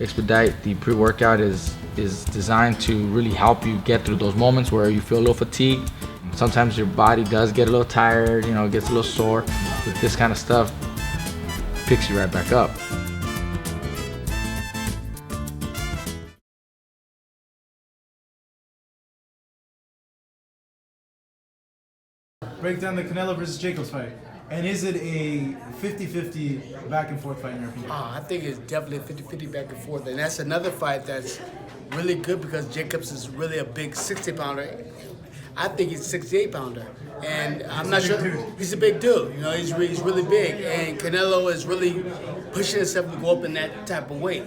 Expedite, the pre-workout is designed to really help you get through those moments where you feel a little fatigued. Sometimes your body does get a little tired, you know, it gets a little sore. With this kind of stuff, picks you right back up. Break down the Canelo versus Jacobs fight. And is it a 50-50 back and forth fight in your opinion? I think it's definitely a 50-50 back and forth. And that's another fight that's really good because Jacobs is really a big 60-pounder. I think he's a 68-pounder. And I'm not sure. He's a big dude. You know, he's really big. And Canelo is really pushing himself to go up in that type of weight.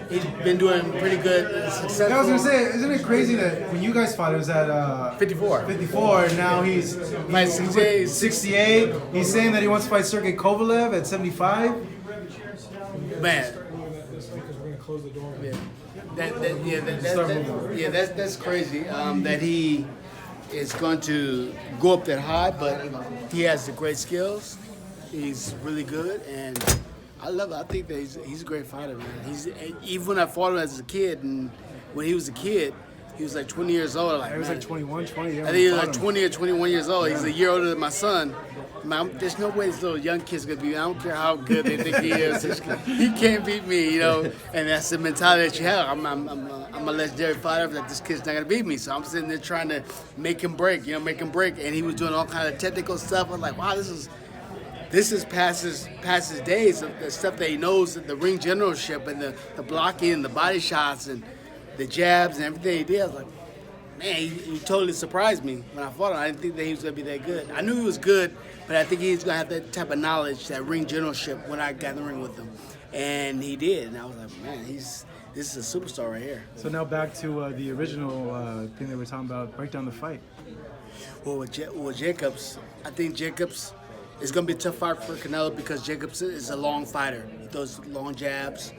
He's been doing pretty good and successful. I was going to say, isn't it crazy that when you guys fought, it was at 54. 54, and now he's 68. He's saying that he wants to fight Sergey Kovalev at 75. Man. Yeah, that's crazy. That he is going to go up that high, but he has the great skills. He's really good, and I love it. I think that he's a great fighter, man. Even when I fought him as a kid, and when he was a kid, he was like 20 years old. Like, he was like 21, 20. I think he was like 20 or 21 years old. He's a year older than my son. Man, there's no way this little young kid's gonna be. I don't care how good they think he is. He can't beat me, you know. And that's the mentality that you have. I'm a legendary fighter. That this kid's not gonna beat me. So I'm sitting there trying to make him break. And he was doing all kind of technical stuff. I was like, wow, this is past his days of the stuff that he knows, the ring generalship and the blocking and the body shots and the jabs and everything he did. I was like, man, he totally surprised me when I fought him. I didn't think that he was going to be that good. I knew he was good, but I think he's going to have that type of knowledge, that ring generalship when I got in the ring with him. And he did. And I was like, man, this is a superstar right here. So now back to the original thing that we're talking about, break down the fight. Well, with Jacobs, I think Jacobs is going to be a tough fight for Canelo because Jacobs is a long fighter. He throws long jabs,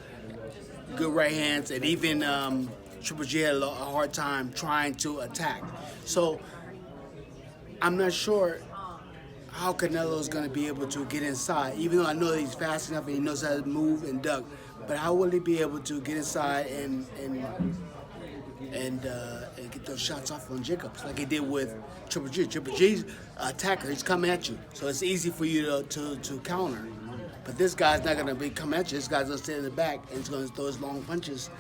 good right hands, and even Triple G had a hard time trying to attack. So I'm not sure how Canelo is going to be able to get inside, even though I know that he's fast enough and he knows how to move and duck. But how will he be able to get inside and get those shots off on Jacobs like he did with Triple G? Triple G's attacker, he's coming at you, so it's easy for you to counter. But this guy's not going to be coming at you. This guy's going to stay in the back and he's going to throw his long punches.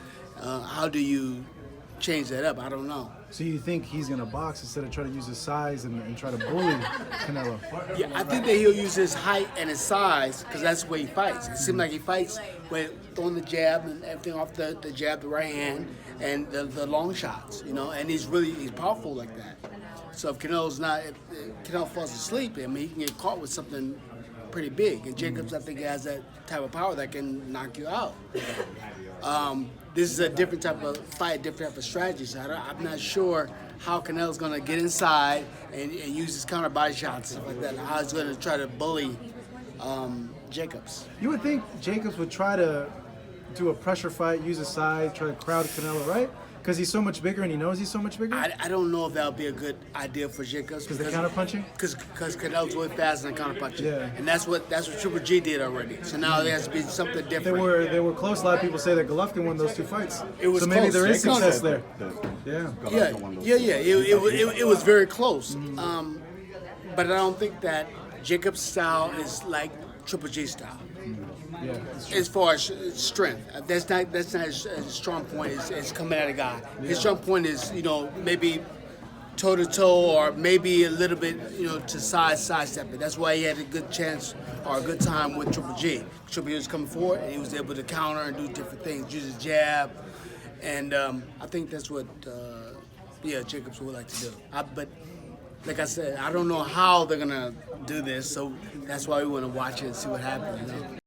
How do you change that up? I don't know. So you think he's going to box instead of trying to use his size and try to bully Canelo? Yeah, I think that he'll use his height and his size because that's the way he fights. It seems like he fights with throwing the jab and everything off the jab, the right hand, and the long shots, you know, and he's powerful like that. So if Canelo falls asleep, I mean, he can get caught with something pretty big. And Jacobs, I think, has that type of power that can knock you out. This is a different type of fight, different type of strategy. So I'm not sure how Canelo's going to get inside and use his counter body shots and stuff like that. How he's going to try to bully Jacobs. You would think Jacobs would try to do a pressure fight, use his size, try to crowd Canelo, right? Because he's so much bigger and he knows he's so much bigger? I don't know if that would be a good idea for Jacobs. Because they're counter-punching? Because Canelo's way faster than counter-punching. Yeah. And that's what Triple G did already. So now there has to be something different. They were close. A lot of people say that Golovkin won those two fights. It was so maybe close. there is success there. Yeah. It was very close. But I don't think that Jacobs' style is like Triple G's style. Yeah, as far as strength, that's not his strong point. Is coming at a guy. His strong point is maybe toe to toe or maybe a little bit to sidestep it. That's why he had a good chance or a good time with Triple G. Triple G was coming forward and he was able to counter and do different things, use his jab, and I think that's what Jacobs would like to do. But like I said, I don't know how they're gonna do this, so that's why we want to watch it and see what happens.